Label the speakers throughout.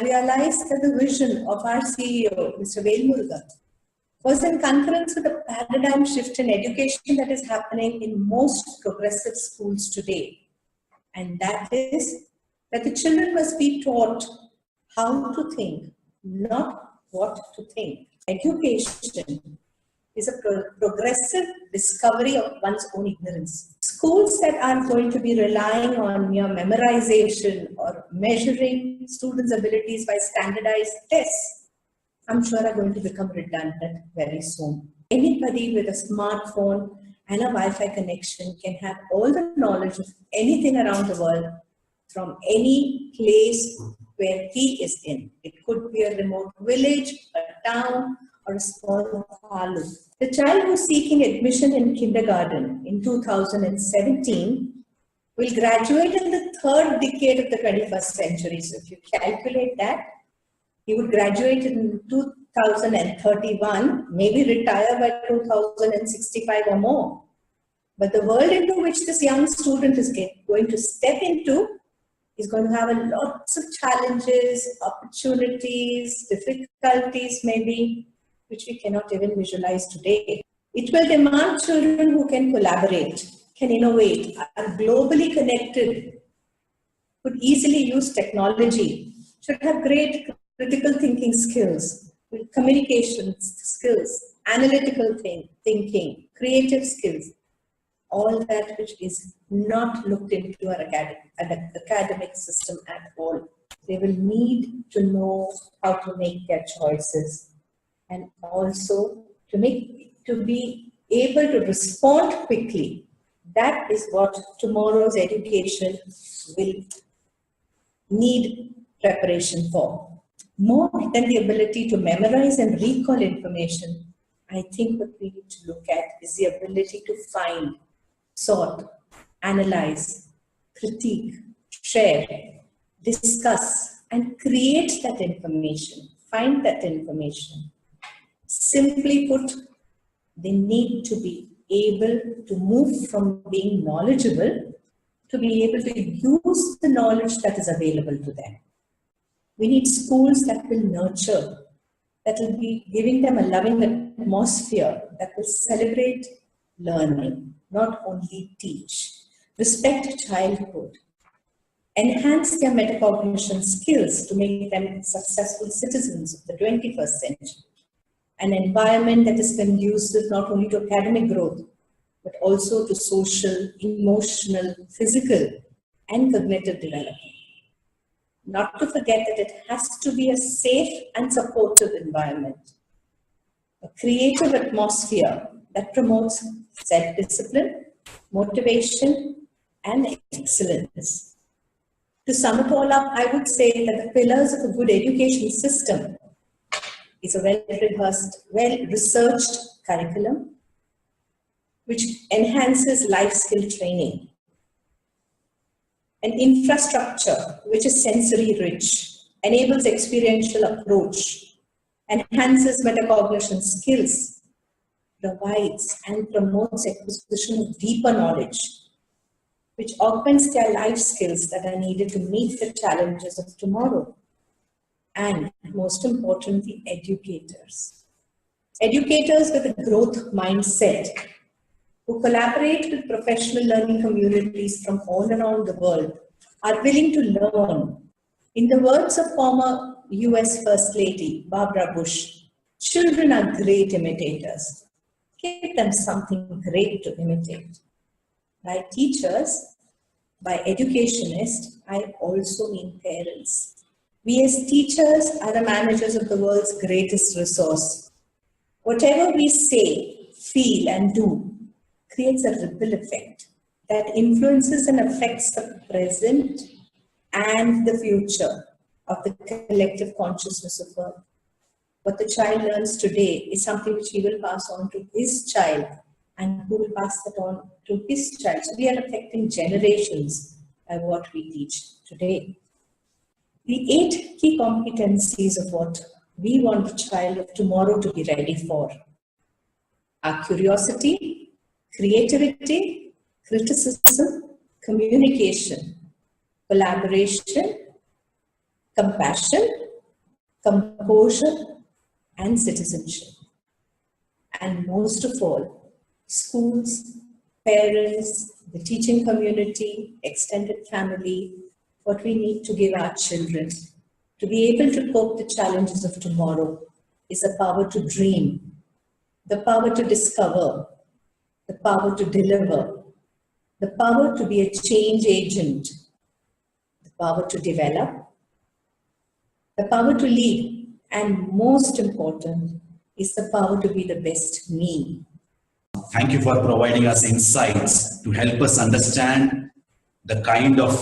Speaker 1: realized that the vision of our CEO, Mr. Velammal, was in concurrence with a paradigm shift in education that is happening in most progressive schools today. And that is that the children must be taught how to think, not what to think. Education is a progressive discovery of one's own ignorance. Schools that are going to be relying on mere memorization or measuring students' abilities by standardized tests, I'm sure are going to become redundant very soon. Anybody with a smartphone and a Wi-Fi connection can have all the knowledge of anything around the world from any place where he is in. It could be a remote village, a town, or a small taluk. The child who's seeking admission in kindergarten in 2017 will graduate in the third decade of the 21st century. So if you calculate that, he would graduate in 2031, maybe retire by 2065 or more. But the world into which this young student is going to step into is going to have lots of challenges, opportunities, difficulties maybe, which we cannot even visualize today. It will demand children who can collaborate, can innovate, are globally connected, could easily use technology, should have great critical thinking skills, communication skills, analytical thinking, creative skills, all that which is not looked into our academic system at all. They will need to know how to make their choices and also to be able to respond quickly. That is what tomorrow's education will need preparation for. More than the ability to memorize and recall information, I think what we need to look at is the ability to find, sort, analyze, critique, share, discuss, and create that information, find that information. Simply put, they need to be able to move from being knowledgeable to be able to use the knowledge that is available to them. We need schools that will nurture, that will be giving them a loving atmosphere, that will celebrate learning, not only teach, respect childhood, enhance their metacognition skills to make them successful citizens of the 21st century. An environment that is conducive not only to academic growth, but also to social, emotional, physical, and cognitive development. Not to forget that it has to be a safe and supportive environment, a creative atmosphere that promotes self-discipline, motivation, and excellence. To sum it all up, I would say that the pillars of a good education system is a well-rehearsed, well-researched curriculum, which enhances life skill training. An infrastructure which is sensory rich, enables experiential approach, enhances metacognition skills, provides and promotes acquisition of deeper knowledge, which augments their life skills that are needed to meet the challenges of tomorrow. And most importantly, educators. Educators with a growth mindset who collaborate with professional learning communities from all around the world are willing to learn. In the words of former US First Lady Barbara Bush, children are great imitators. Give them something great to imitate. By teachers, by educationists, I also mean parents. We as teachers are the managers of the world's greatest resource. Whatever we say, feel, and do creates a ripple effect that influences and affects the present and the future of the collective consciousness of Earth. What the child learns today is something which he will pass on to his child, and who will pass that on to his child. So we are affecting generations by what we teach today. The 8 key competencies of what we want the child of tomorrow to be ready for are curiosity, creativity, criticism, communication, collaboration, compassion, composure, and citizenship. And most of all, schools, parents, the teaching community, extended family, what we need to give our children to be able to cope the challenges of tomorrow is the power to dream, the power to discover, the power to deliver, the power to be a change agent, the power to develop, the power to lead, and most important is the power to be the best me.
Speaker 2: Thank you for providing us insights to help us understand the kind of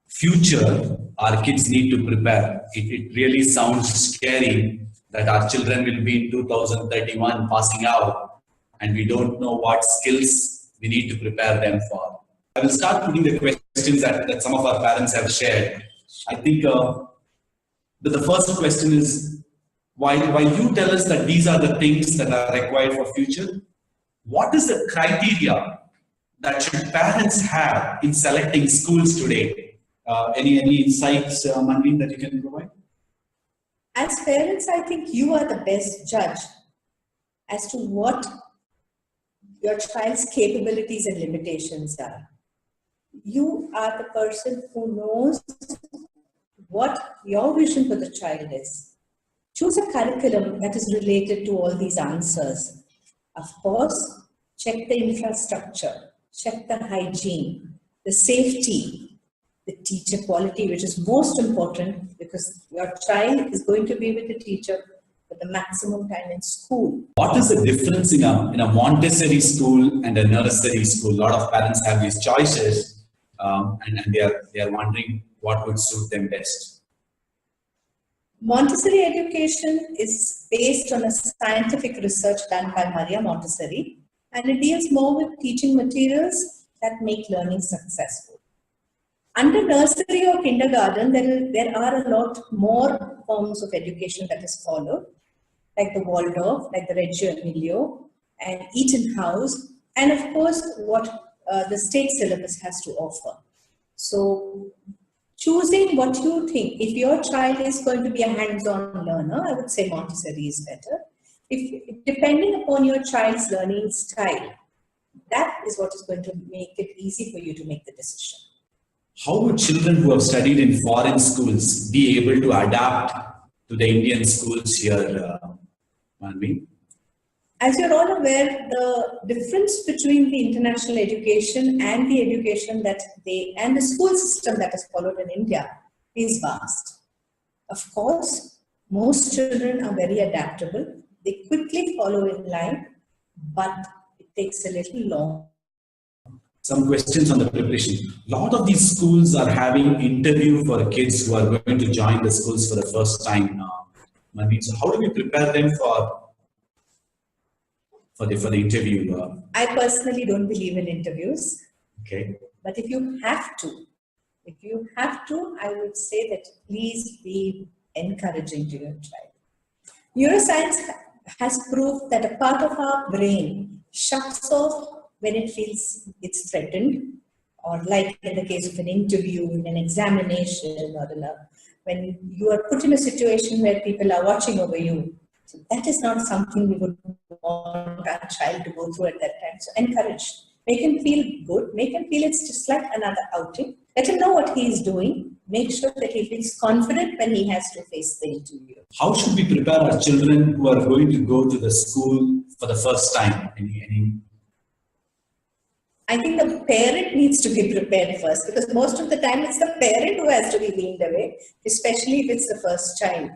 Speaker 2: future our kids need to prepare. It really sounds scary that our children will be in 2031 passing out and we don't know what skills we need to prepare them for. I will start putting the questions that some of our parents have shared. I think the first question is, while you tell us that these are the things that are required for future, what is the criteria that should parents have in selecting schools today? Any insights, Manveen, that you can provide?
Speaker 1: As parents, I think you are the best judge as to what your child's capabilities and limitations are. You are the person who knows what your vision for the child is. Choose a curriculum that is related to all these answers. Of course, check the infrastructure, check the hygiene, the safety, the teacher quality, which is most important because your child is going to be with the teacher for the maximum time in school.
Speaker 2: What is the difference in a Montessori school and a nursery school? A lot of parents have these choices and they are wondering what would suit them best.
Speaker 1: Montessori education is based on a scientific research done by Maria Montessori, and it deals more with teaching materials that make learning successful. Under nursery or kindergarten, there are a lot more forms of education that is followed, like the Waldorf, like the Reggio Emilio, and Eton House, and of course, what the state syllabus has to offer. So, choosing what you think. If your child is going to be a hands-on learner, I would say Montessori is better. Depending upon your child's learning style, that is what is going to make it easy for you to make the decision.
Speaker 2: How would children who have studied in foreign schools be able to adapt to the Indian schools here, Manveen?
Speaker 1: As you're all aware, the difference between the international education and the education and the school system that is followed in India is vast. Of course, most children are very adaptable. They quickly follow in line, but it takes a little long.
Speaker 2: Some questions on the preparation. A lot of these schools are having interview for kids who are going to join the schools for the first time. Manveen, so how do we prepare them for the interview?
Speaker 1: I personally don't believe in interviews.
Speaker 2: Okay.
Speaker 1: But if you have to, I would say that please be encouraging to your child. Neuroscience has proved that a part of our brain shuts off when it feels it's threatened, or like in the case of an interview, in an examination, or when you are put in a situation where people are watching over you. So that is not something we would want our child to go through at that time. So encourage. Make him feel good. Make him feel it's just like another outing. Let him know what he is doing. Make sure that he feels confident when he has to face the interview.
Speaker 2: How should we prepare our children who are going to go to the school for the first time?
Speaker 1: I think the parent needs to be prepared first, because most of the time it's the parent who has to be weaned away, especially if it's the first child.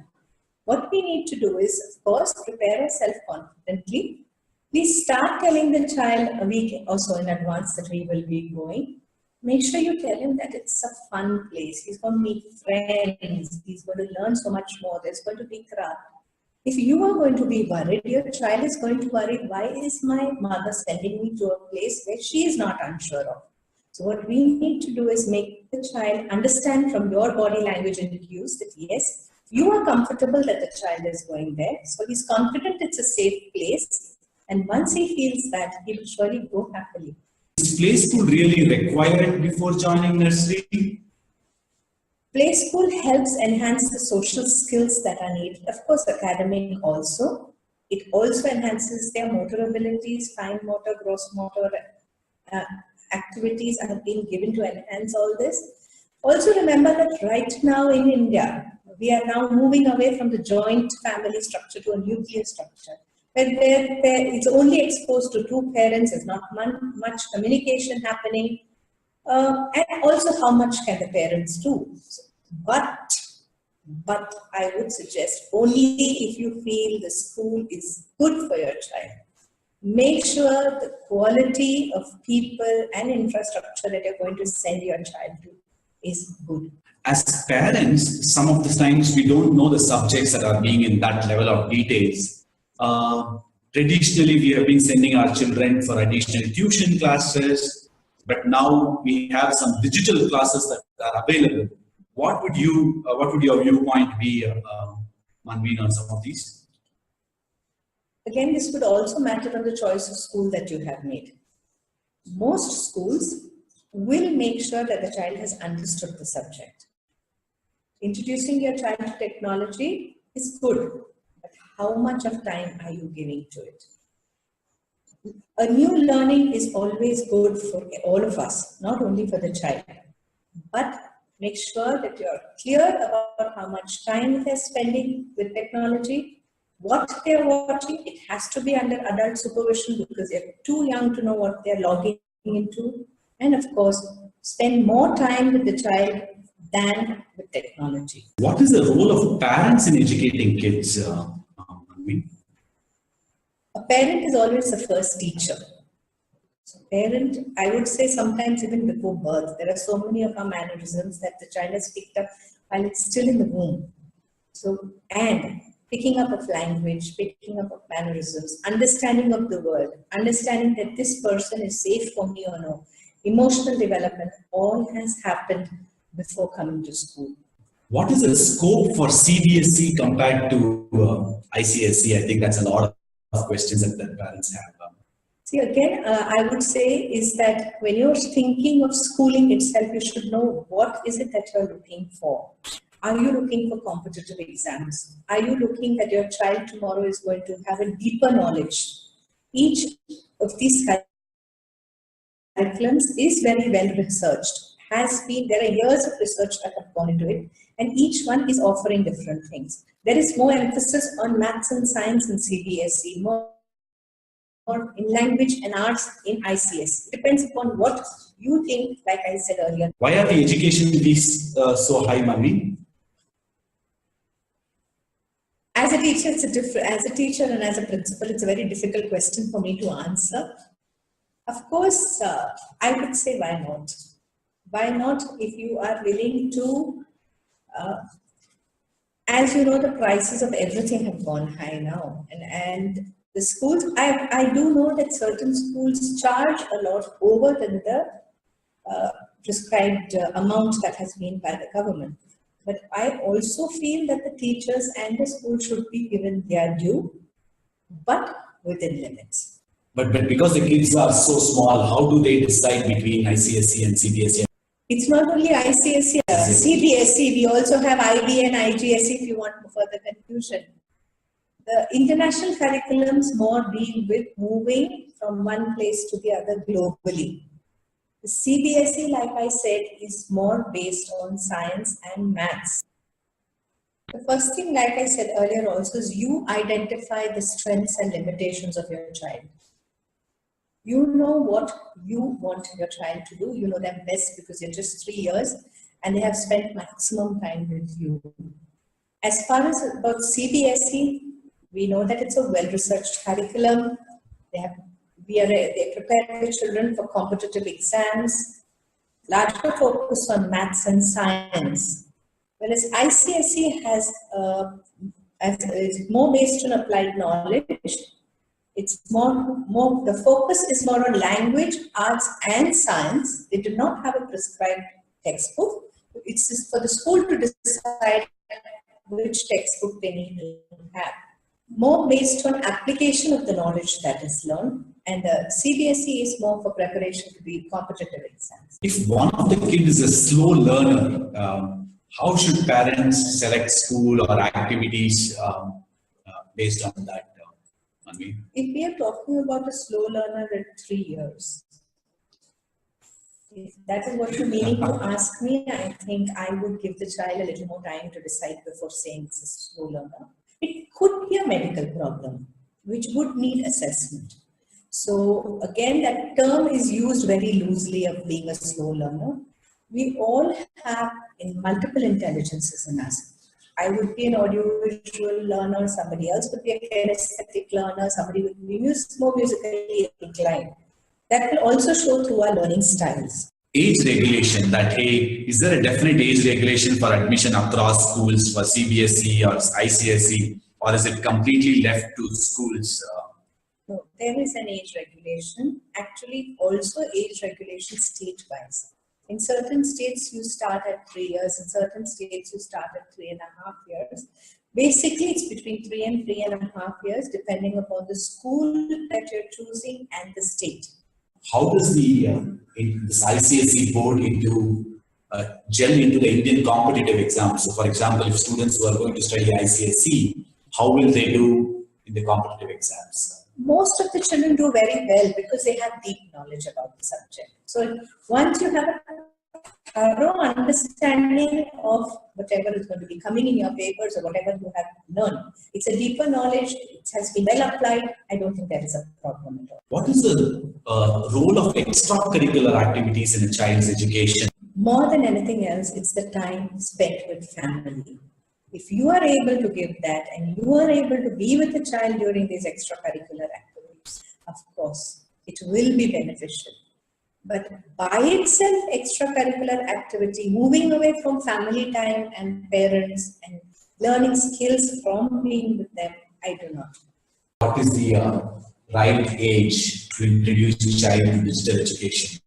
Speaker 1: What we need to do is, of course, prepare ourselves confidently. Please start telling the child a week or so in advance that we will be going. Make sure you tell him that it's a fun place. He's going to meet friends. He's going to learn so much more. There's going to be craft. If you are going to be worried, your child is going to worry, why is my mother sending me to a place where she is not unsure of? So what we need to do is make the child understand from your body language and cues that yes, you are comfortable that the child is going there. So he's confident it's a safe place. And once he feels that, he will surely go happily.
Speaker 2: Is play school really required before joining nursery?
Speaker 1: Play school helps enhance the social skills that are needed. Of course, academic also. It also enhances their motor abilities, fine motor, gross motor uh, activities are being given to enhance all this. Also remember that right now in India, we are now moving away from the joint family structure to a nuclear structure, where it's only exposed to two parents, there's not much communication happening, and also how much can the parents do. But I would suggest only if you feel the school is good for your child. Make sure the quality of people and infrastructure that you're going to send your child to is good.
Speaker 2: As parents, some of the times we don't know the subjects that are being in that level of details. Traditionally, we have been sending our children for additional tuition classes, but now we have some digital classes that are available. What would your viewpoint be, Manveen, on some of these?
Speaker 1: Again, this would also matter on the choice of school that you have made. Most schools will make sure that the child has understood the subject. Introducing your child to technology is good, but how much of time are you giving to it? A new learning is always good for all of us, not only for the child. But make sure that you're clear about how much time they're spending with technology, what they're watching. It has to be under adult supervision because they're too young to know what they're logging into. And of course, spend more time with the child than with technology.
Speaker 2: What is the role of parents in educating kids, Manveen?
Speaker 1: A parent is always the first teacher. So parent, I would say sometimes even before birth, there are so many of our mannerisms that the child has picked up while it's still in the womb. So, and picking up of language, picking up of mannerisms, understanding of the world, understanding that this person is safe for me or no, emotional development, all has happened before coming to school.
Speaker 2: What is the scope for CBSE compared to ICSE? I think that's a lot of questions that parents have.
Speaker 1: See, again, I would say is that when you're thinking of schooling itself, you should know what is it that you're looking for. Are you looking for competitive exams? Are you looking that your child tomorrow is going to have a deeper knowledge? Each of these curriculums is very well researched. There are years of research that have gone into it, and each one is offering different things. There is more emphasis on maths and science in CBSE, more in language and arts in ICS. It depends upon what you think, like I said earlier.
Speaker 2: Why are the education fees so high, Manveen?
Speaker 1: As a teacher, as a teacher and as a principal, it's a very difficult question for me to answer. Of course, I would say why not? Why not if you are willing to, as you know, the prices of everything have gone high now. And the schools, I do know that certain schools charge a lot over than the prescribed amount that has been by the government. But I also feel that the teachers and the school should be given their due, but within limits.
Speaker 2: But because the kids are so small, how do they decide between ICSE and CBSE?
Speaker 1: It's not only ICSE, CBSE, we also have IB and IGSE if you want further confusion. The international curriculums more deal with moving from one place to the other globally. The CBSE, like I said, is more based on science and maths. The first thing, like I said earlier also, is you identify the strengths and limitations of your child. You know what you want your child to do. You know them best because you're just 3 years and they have spent maximum time with you. As far as about CBSE, we know that it's a well-researched curriculum. They prepare the children for competitive exams, larger focus on maths and science. Whereas ICSE is more based on applied knowledge. It's the focus is more on language, arts, and science. They do not have a prescribed textbook. It's just for the school to decide which textbook they need to have. More based on application of the knowledge that is learned, and the CBSE is more for preparation to be competitive exams.
Speaker 2: If one of the kids is a slow learner, How should parents select school or activities based on that, Manveen?
Speaker 1: If we are talking about a slow learner at 3 years, if that is what you're meaning to ask me, I think I would give the child a little more time to decide before saying it's a slow learner. It could be a medical problem, which would need assessment. So again, that term is used very loosely of being a slow learner. We all have multiple intelligences in us. I would be an audiovisual learner, somebody else would be a kinesthetic learner, somebody would be more musically inclined. That will also show through our learning styles.
Speaker 2: Age regulation, that hey, is there a definite age regulation for admission across schools for CBSE or ICSE, or is it completely left to schools?
Speaker 1: No, there is an age regulation. Actually, also age regulation state-wise. In certain states, you start at 3 years. In certain states, you start at 3.5 years. Basically, it's between 3 and 3.5 years, depending upon the school that you're choosing and the state.
Speaker 2: How does the this ICSE board gel into the Indian competitive exams? So, for example, if students who are going to study ICSE, how will they do in the competitive exams?
Speaker 1: Most of the children do very well because they have deep knowledge about the subject. So once you have a thorough understanding of whatever is going to be coming in your papers or whatever you have learned, it's a deeper knowledge, it has been well applied, I don't think there is a problem at all.
Speaker 2: What is the role of extracurricular activities in a child's education?
Speaker 1: More than anything else, it's the time spent with family. If you are able to give that and you are able to be with the child during these extracurricular activities, of course, it will be beneficial. But by itself, extracurricular activity, moving away from family time and parents and learning skills from being with them, I do not.
Speaker 2: What is the right age to introduce the child to digital education?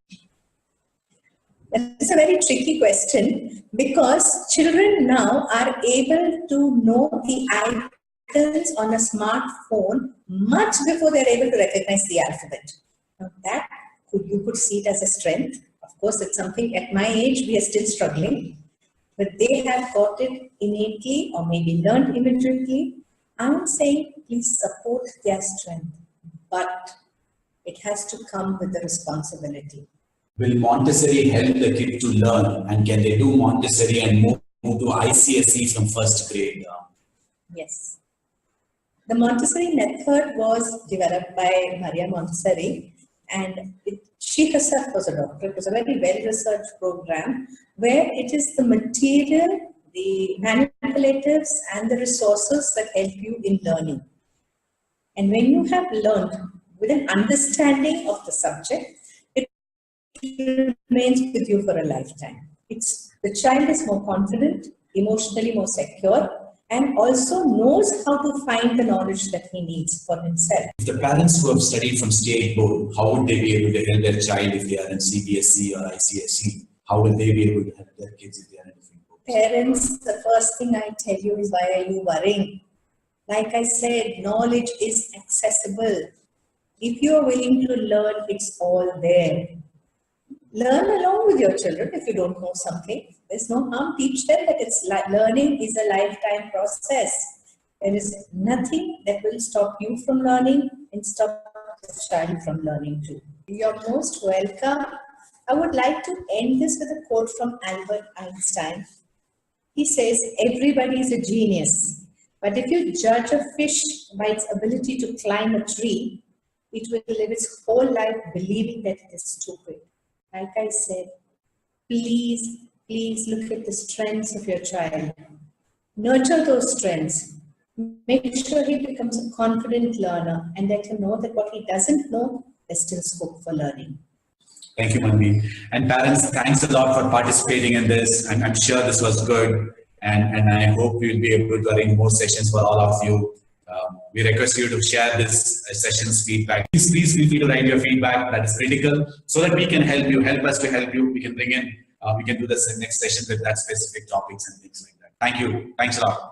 Speaker 1: That's a very tricky question because children now are able to know the icons on a smartphone much before they're able to recognize the alphabet. Now that you could see it as a strength. Of course, it's something at my age we are still struggling, but they have got it innately or maybe learned immediately. I'm saying please support their strength, but it has to come with the responsibility.
Speaker 2: Will Montessori help the kid to learn, and can they do Montessori and move to ICSE from first grade?
Speaker 1: Yes. The Montessori method was developed by Maria Montessori, and she herself was a doctor. It was a very well-researched program where it is the material, the manipulatives, and the resources that help you in learning. And when you have learned with an understanding of the subject, it remains with you for a lifetime. The child is more confident, emotionally more secure, and also knows how to find the knowledge that he needs for himself.
Speaker 2: If the parents who have studied from state board, how would they be able to help their child if they are in CBSE or ICSE? How will they be able to help their kids if they are in different boards?
Speaker 1: Parents, the first thing I tell you is, why are you worrying? Like I said, knowledge is accessible. If you are willing to learn, it's all there. Learn along with your children if you don't know something. There's no harm. Teach them that learning is a lifetime process. There is nothing that will stop you from learning and stop the child from learning too. You're most welcome. I would like to end this with a quote from Albert Einstein. He says, everybody is a genius, but if you judge a fish by its ability to climb a tree, it will live its whole life believing that it is stupid. Like I said, please look at the strengths of your child. Nurture those strengths. Make sure he becomes a confident learner and let him know that what he doesn't know, there's still scope for learning.
Speaker 2: Thank you, Manveen. And parents, thanks a lot for participating in this. I'm sure this was good. And I hope we'll be able to arrange more sessions for all of you. We request you to share this session's feedback. Please feel free to write your feedback that is critical so that we can help you, help us to help you. We can bring in, we can do this in next session with that specific topics and things like that. Thank you. Thanks a lot.